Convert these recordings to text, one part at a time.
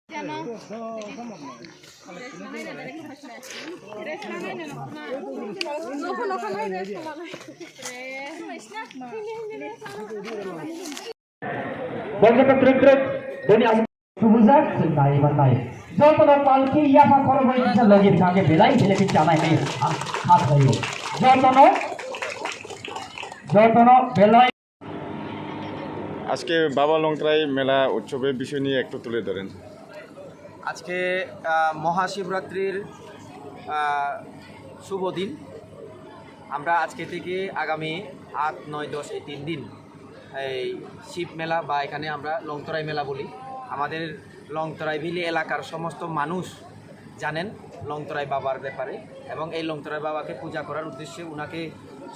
जतनो पालकी याफा खरो भइन्छ लगेर कागे बेलाइ भेलेको चानाइ नै हात भयो जतनो बेलाइ। আজকে বাবা লংতরাই মেলা উৎসবের বিষয় নিয়ে একটু তুলে ধরেন। আজকে মহাশিবরাত্রির শুভ দিন। আমরা আজকে থেকে আগামী ৮, ৯, ১০ এই ৩ দিন এই শিব মেলা বা এখানে আমরা লংতরাই মেলা বলি। আমাদের লংতরাই ভ্যালি এলাকার সমস্ত মানুষ জানেন লংতরাই বাবার ব্যাপারে, এবং এই লংতরাই বাবাকে পূজা করার উদ্দেশ্যে, উনাকে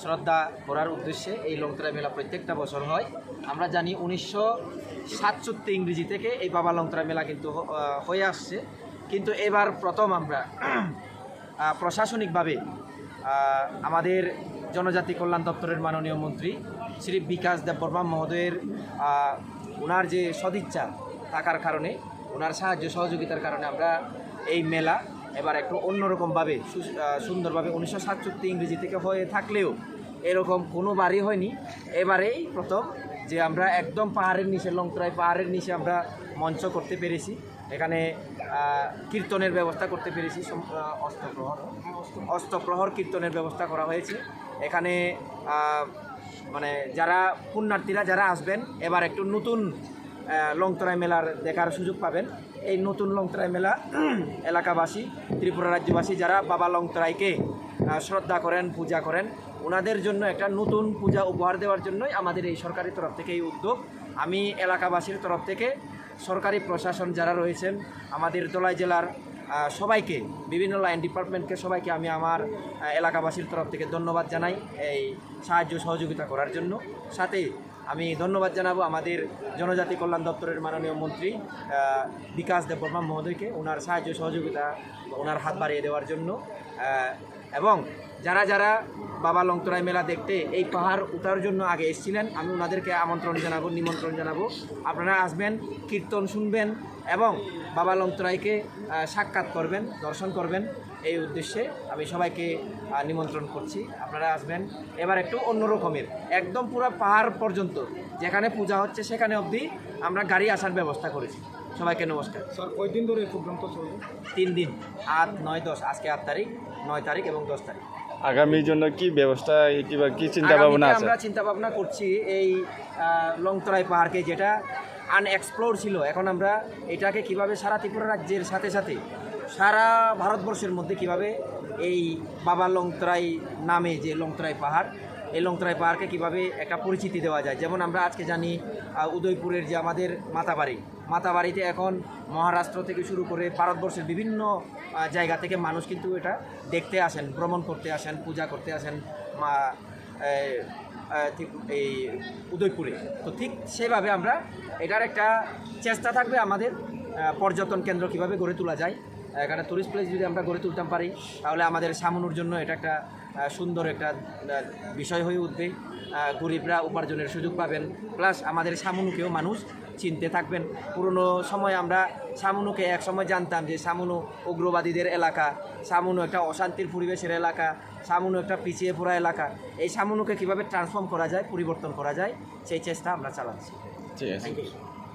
শ্রদ্ধা করার উদ্দেশ্যে এই লংতরাই মেলা প্রত্যেকটা বছর হয়। আমরা জানি 1967 ইংরেজি থেকে এই বাবা লংতরাই মেলা কিন্তু হয়ে আসছে, কিন্তু এবার প্রথম আমরা প্রশাসনিকভাবে আমাদের জনজাতি কল্যাণ দপ্তরের মাননীয় মন্ত্রী শ্রী বিকাশ দেববর্মা মহোদয়ের ওনার যে সদিচ্ছা থাকার কারণে, ওনার সাহায্য সহযোগিতার কারণে আমরা এই মেলা এবার একটু অন্যরকমভাবে সুন্দরভাবে 1967 ইংরেজি থেকে হয়ে থাকলেও এরকম কোনোবারই হয়নি, এবারেই প্রথম যে আমরা একদম পাহাড়ের নিচে, লংতরাই পাহাড়ের নিচে আমরা মঞ্চ করতে পেরেছি। এখানে কীর্তনের ব্যবস্থা করতে পেরেছি, অষ্টপ্রহর কীর্তনের ব্যবস্থা করা হয়েছে। এখানে মানে যারা পুণ্যার্থীরা যারা আসবেন এবার একটু নতুন লংতরাই মেলার দেখার সুযোগ পাবেন। এই নতুন লংতরাই মেলা এলাকাবাসী, ত্রিপুরা রাজ্যবাসী যারা বাবা লংতরাইকে শ্রদ্ধা করেন, পূজা করেন, ওনাদের জন্য একটা নতুন পূজা উপহার দেওয়ার জন্যই আমাদের এই সরকারি তরফ থেকে এই উদ্যোগ। আমি এলাকাবাসীর তরফ থেকে সরকারি প্রশাসন যারা রয়েছেন, আমাদের ধলাই জেলার সবাইকে, বিভিন্ন লাইন ডিপার্টমেন্টকে সবাইকে আমি আমার এলাকাবাসীর তরফ থেকে ধন্যবাদ জানাই এই সাহায্য সহযোগিতা করার জন্য। সাথে আমি ধন্যবাদ জানাবো আমাদের জনজাতি কল্যাণ দপ্তরের মাননীয় মন্ত্রী বিকাশ দেববর্মা মহোদয়কে, ওনার সাহায্য সহযোগিতা, ওনার হাত বাড়িয়ে দেওয়ার জন্য। এবং যারা যারা বাবা লংতরাই মেলা দেখতে এই পাহাড় উঠার জন্য আগে এসেছিলেন, আমি ওনাদেরকে নিমন্ত্রণ জানাবো। আপনারা আসবেন, কীর্তন শুনবেন এবং বাবা লংতরাইকে সাক্ষাৎ করবেন, দর্শন করবেন। এই উদ্দেশ্যে আমি সবাইকে নিমন্ত্রণ করছি, আপনারা আসবেন। এবার একটু অন্য রকমের, একদম পুরো পাহাড় পর্যন্ত যেখানে পূজা হচ্ছে সেখানে অবধি আমরা গাড়ি আসার ব্যবস্থা করেছি। সবাইকে নমস্কার। স্যার, কয়দিন ধরে এই প্রোগ্রামটা চলবে? 3 দিন, 8, 9, 10। আজকে 8 তারিখ, 9 তারিখ এবং 10 তারিখ। আগামীর জন্য কি ব্যবস্থা কিংবা কি চিন্তা ভাবনা আছে? আমরা চিন্তা ভাবনা করছি এই লংতরাই পাহাড়কে, যেটা আনএক্সপ্লোর ছিল, এখন আমরা এটাকে কিভাবে সারা ত্রিপুরা রাজ্যের সাথে সাথে সারা ভারতবর্ষের মধ্যে কিভাবে এই বাবা লংতরাই নামে যে লংতরাই পাহাড়, এই লংতরাই পাহাড়কে কিভাবে একটা পরিচিতি দেওয়া যায়। যেমন আমরা আজকে জানি উদয়পুরের যে আমাদের মাতাবাড়িতে এখন মহারাষ্ট্র থেকে শুরু করে ভারতবর্ষের বিভিন্ন জায়গা থেকে মানুষ কিন্তু এটা দেখতে আসেন, ভ্রমণ করতে আসেন, পূজা করতে আসেন এই উদয়পুরে। তো ঠিক সেভাবে আমরা এটার একটা চেষ্টা থাকবে আমাদের, পর্যটন কেন্দ্র কীভাবে গড়ে তোলা যায়, এখানে টুরিস্ট প্লেস যদি আমরা গড়ে তুলতে পারি তাহলে আমাদের সামনুর জন্য এটা একটা সুন্দর একটা বিষয় হয়ে উঠবে। গরিবরা উপার্জনের সুযোগ পাবেন, প্লাস আমাদের সামনুকেও মানুষ চিনতে থাকবেন। পুরনো সময় আমরা সামনুকে এক সময় জানতাম যে সামনু উগ্রবাদীদের এলাকা, সামনু একটা অশান্তির পরিবেশের এলাকা, সামনু একটা পিছিয়ে পড়া এলাকা। এই সামনুকে কীভাবে ট্রান্সফর্ম করা যায়, পরিবর্তন করা যায়, সেই চেষ্টা আমরা চালাচ্ছি। ঠিক আছে।